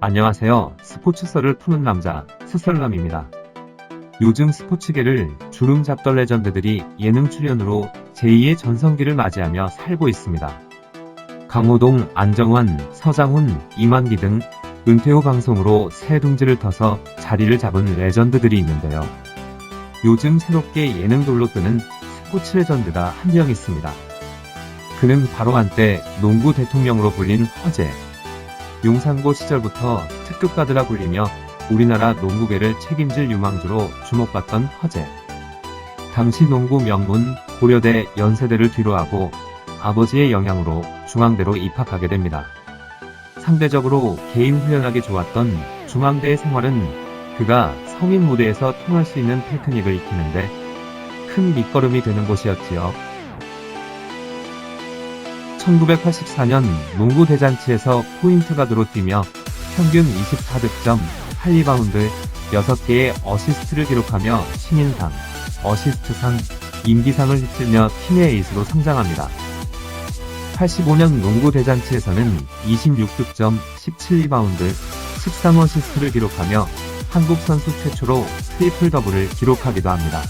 안녕하세요. 스포츠썰을 푸는 남자, 스설남입니다. 요즘 스포츠계를 주름 잡던 레전드들이 예능 출연으로 제2의 전성기를 맞이하며 살고 있습니다. 강호동, 안정환, 서장훈, 이만기 등 은퇴 후 방송으로 새 둥지를 터서 자리를 잡은 레전드들이 있는데요. 요즘 새롭게 예능돌로 뜨는 스포츠 레전드가 한 명 있습니다. 그는 바로 한때 농구 대통령으로 불린 허재. 용산고 시절부터 특급 가드라 불리며 우리나라 농구계를 책임질 유망주로 주목받던 허재. 당시 농구 명문 고려대 연세대를 뒤로하고 아버지의 영향으로 중앙대로 입학하게 됩니다. 상대적으로 개인 훈련하기 좋았던 중앙대의 생활은 그가 성인 무대에서 통할 수 있는 테크닉을 익히는데 큰 밑거름이 되는 곳이었지요. 1984년 농구 대잔치에서 포인트 가드로 뛰며 평균 24득점, 8리바운드, 6개의 어시스트를 기록하며 신인상, 어시스트상, 임기상을 휩쓸며 팀의 에이스로 성장합니다. 85년 농구 대잔치에서는 26득점, 17리바운드, 13어시스트를 기록하며 한국 선수 최초로 트리플 더블을 기록하기도 합니다.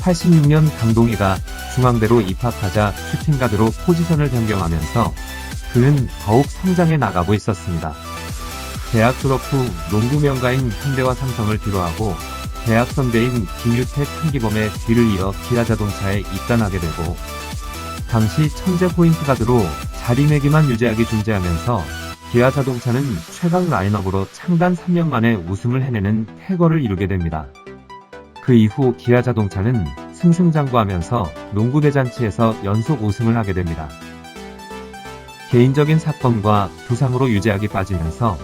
86년 강동희가 중앙대로 입학하자 슈팅가드로 포지션을 변경하면서 그는 더욱 성장해 나가고 있었습니다. 대학 졸업 후 농구 명가인 현대와 삼성을 뒤로하고 대학 선배인 김유택, 한기범의 뒤를 이어 기아자동차에 입단하게 되고 당시 천재 포인트 가드로 자리매김한 유재학이 존재하면서 기아자동차는 최강 라인업으로 창단 3년 만에 우승을 해내는 쾌거를 이루게 됩니다. 그 이후 기아자동차는 승승장구하면서 농구 대잔치에서 연속 우승을 하게 됩니다. 개인적인 사건과 부상으로 유재학이 빠지면서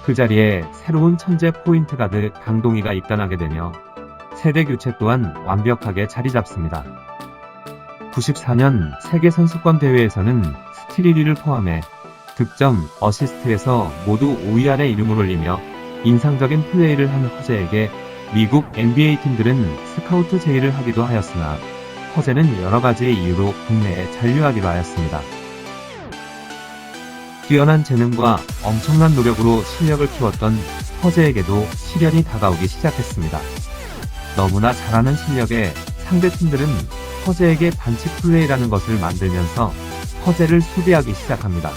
그 자리에 새로운 천재 포인트 가드 강동희가 입단하게 되며 세대 교체 또한 완벽하게 자리 잡습니다. 94년 세계선수권 대회에서는 스틸 1위를 포함해 득점, 어시스트에서 모두 5위 안에 이름을 올리며 인상적인 플레이를 한 허재에게 미국 NBA 팀들은 스카우트 제의를 하기도 하였으나 허재는 여러가지의 이유로 국내에 잔류하기로 하였습니다. 뛰어난 재능과 엄청난 노력으로 실력을 키웠던 허재에게도 시련이 다가오기 시작했습니다. 너무나 잘하는 실력에 상대팀들은 허재에게 반칙 플레이라는 것을 만들면서 허재를 수비하기 시작합니다.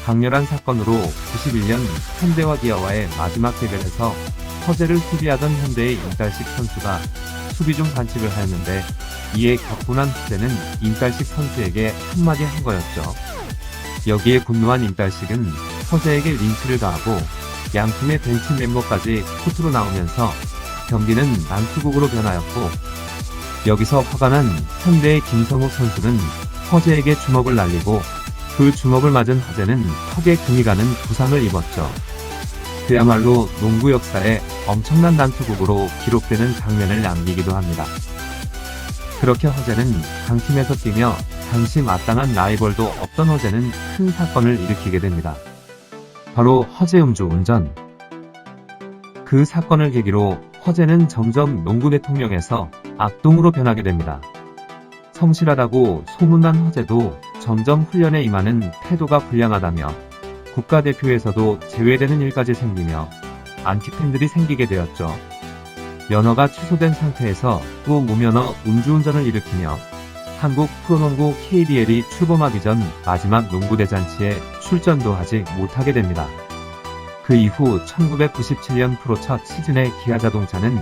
강렬한 사건으로 91년 현대와 기아와의 마지막 대결에서 허재를 수비하던 현대의 임달식 선수가 수비 중 반칙을 하였는데 이에 격분한 허재는 임달식 선수에게 한마디 한 거였죠. 여기에 분노한 임달식은 허재에게 린치를 가하고 양팀의 벤치 멤버까지 코트로 나오면서 경기는 난투극으로 변하였고 여기서 화가 난 현대의 김성욱 선수는 허재에게 주먹을 날리고 그 주먹을 맞은 허재는 턱에 금이 가는 부상을 입었죠. 그야말로 농구 역사에 엄청난 난투극으로 기록되는 장면을 남기기도 합니다. 그렇게 허재는 강팀에서 뛰며 당시 마땅한 라이벌도 없던 허재는 큰 사건을 일으키게 됩니다. 바로 허재 음주운전. 그 사건을 계기로 허재는 점점 농구 대통령에서 악동으로 변하게 됩니다. 성실하다고 소문난 허재도 점점 훈련에 임하는 태도가 불량하다며 국가대표에서도 제외되는 일까지 생기며 안티팬들이 생기게 되었죠. 면허가 취소된 상태에서 또 무면허 음주운전을 일으키며 한국 프로농구 KBL이 출범하기 전 마지막 농구대잔치에 출전도 하지 못하게 됩니다. 그 이후 1997년 프로 첫 시즌의 기아자동차는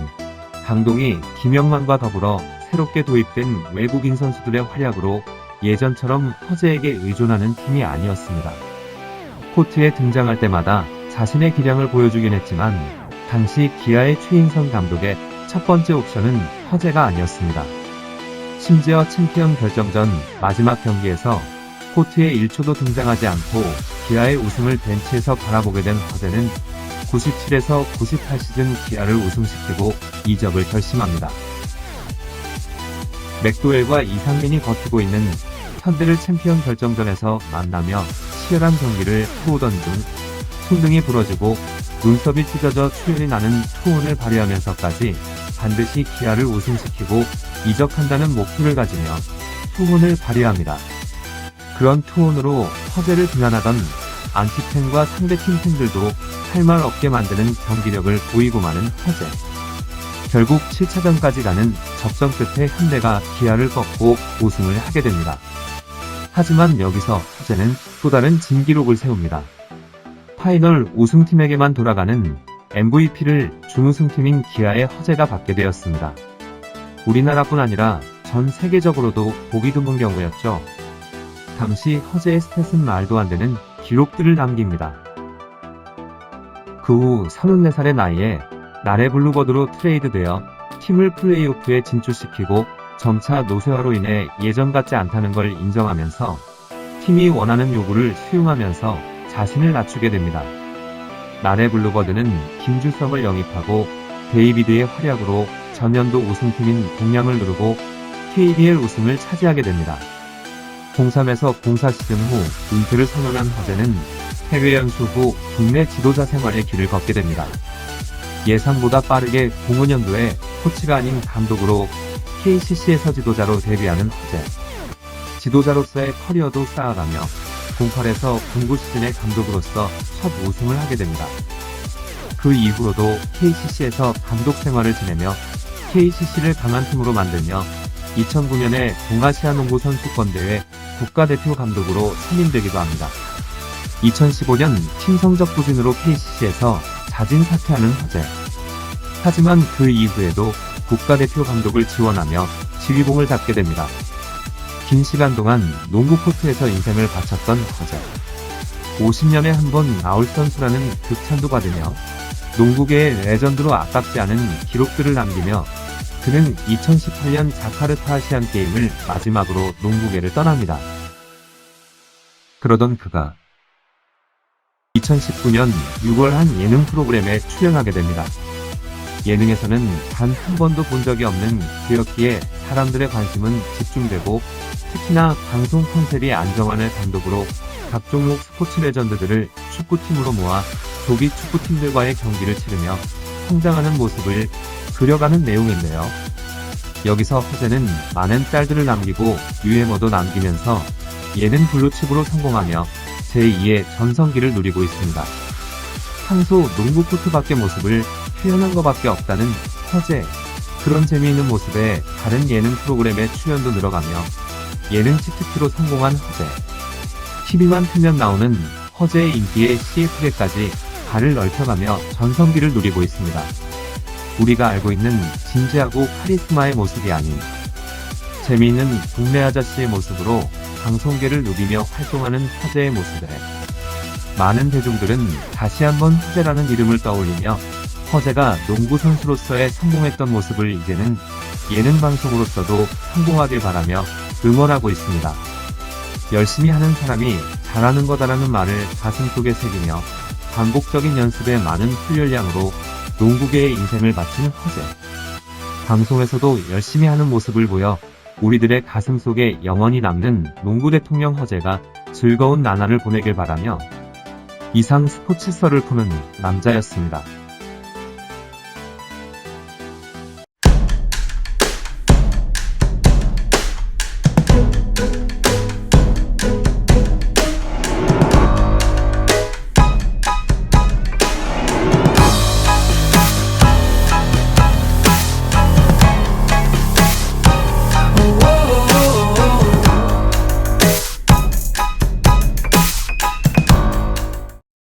강동희, 김영만과 더불어 새롭게 도입된 외국인 선수들의 활약으로 예전처럼 허재에게 의존하는 팀이 아니었습니다. 코트에 등장할 때마다 자신의 기량을 보여주긴 했지만 당시 기아의 최인선 감독의 첫 번째 옵션은 허재가 아니었습니다. 심지어 챔피언 결정전 마지막 경기에서 코트에 1초도 등장하지 않고 기아의 우승을 벤치에서 바라보게 된 허재는 97에서 98 시즌 기아를 우승시키고 이적을 결심합니다. 맥도웰과 이상민이 버티고 있는 현대를 챔피언 결정전에서 만나며 치열한 경기를 해오던 중 손등이 부러지고 눈썹이 찢어져 출혈이 나는 투혼을 발휘하면서까지 반드시 기아를 우승시키고 이적한다는 목표를 가지며 투혼을 발휘합니다. 그런 투혼으로 허재를 비난하던 안티팬과 상대팀 팬들도 할 말 없게 만드는 경기력을 보이고 마는 허재. 결국 7차전까지 가는 접전 끝에 현대가 기아를 꺾고 우승을 하게 됩니다. 하지만 여기서 허재는 또 다른 진기록을 세웁니다. 파이널 우승팀에게만 돌아가는 MVP를 준우승팀인 기아의 허재가 받게 되었습니다. 우리나라뿐 아니라 전 세계적으로도 보기 드문 경우였죠. 당시 허재의 스탯은 말도 안 되는 기록들을 남깁니다. 그 후 34살의 나이에 나래 블루버드로 트레이드되어 팀을 플레이오프에 진출시키고 점차 노쇠화로 인해 예전 같지 않다는 걸 인정하면서 팀이 원하는 요구를 수용하면서 자신을 낮추게 됩니다. 나래 블루버드는 김주성을 영입하고 데이비드의 활약으로 전년도 우승팀인 동양을 누르고 KBL 우승을 차지하게 됩니다. 03에서 04 시즌 후 은퇴를 선언한 허재는 해외 연수 후 국내 지도자 생활의 길을 걷게 됩니다. 예상보다 빠르게 05년도에 코치가 아닌 감독으로 KCC에서 지도자로 데뷔하는 허재. 지도자로서의 커리어도 쌓아가며 08에서 09 시즌의 감독으로서 첫 우승을 하게 됩니다. 그 이후로도 KCC에서 감독 생활을 지내며 KCC를 강한 팀으로 만들며 2009년에 동아시아 농구 선수권대회 국가대표 감독으로 선임되기도 합니다. 2015년 팀 성적 부진으로 KCC에서 자진 사퇴하는 허재. 하지만 그 이후에도 국가대표 감독을 지원하며 지휘봉을 잡게 됩니다. 긴 시간 동안 농구 코트에서 인생을 바쳤던 허재. 50년에 한 번 나올 선수라는 극찬도 받으며 농구계의 레전드로 아깝지 않은 기록들을 남기며 그는 2018년 자카르타 아시안 게임을 마지막으로 농구계를 떠납니다. 그러던 그가 2019년 6월 한 예능 프로그램에 출연하게 됩니다. 예능에서는 단 한 번도 본 적이 없는 그였기에 사람들의 관심은 집중되고 특히나 방송 컨셉이 안정환을 단독으로 각 종목 스포츠 레전드들을 축구팀으로 모아 조기 축구팀들과의 경기를 치르며 성장하는 모습을 그려가는 내용인데요. 여기서 허재는 많은 짤들을 남기고 유행어도 남기면서 예능 블루칩으로 성공하며 제2의 전성기를 누리고 있습니다. 평소 농구 코트 밖의 모습을 표현한 것밖에 없다는 허재. 그런 재미있는 모습에 다른 예능 프로그램에 출연도 늘어가며 예능 치트키로 성공한 허재. TV만 틀면 나오는 허재의 인기에 CF계까지 발을 넓혀가며 전성기를 누리고 있습니다. 우리가 알고 있는 진지하고 카리스마의 모습이 아닌 재미있는 동네 아저씨의 모습으로 방송계를 누비며 활동하는 허재의 모습에 많은 대중들은 다시 한번 허재라는 이름을 떠올리며 허재가 농구 선수로서의 성공했던 모습을 이제는 예능 방송으로서도 성공하길 바라며 응원하고 있습니다. 열심히 하는 사람이 잘하는 거다라는 말을 가슴속에 새기며 반복적인 연습에 많은 훈련량으로 농구계의 인생을 바친 허재. 방송에서도 열심히 하는 모습을 보여 우리들의 가슴속에 영원히 남는 농구 대통령 허재가 즐거운 나날을 보내길 바라며 이상 스포츠썰을 푸는 남자였습니다.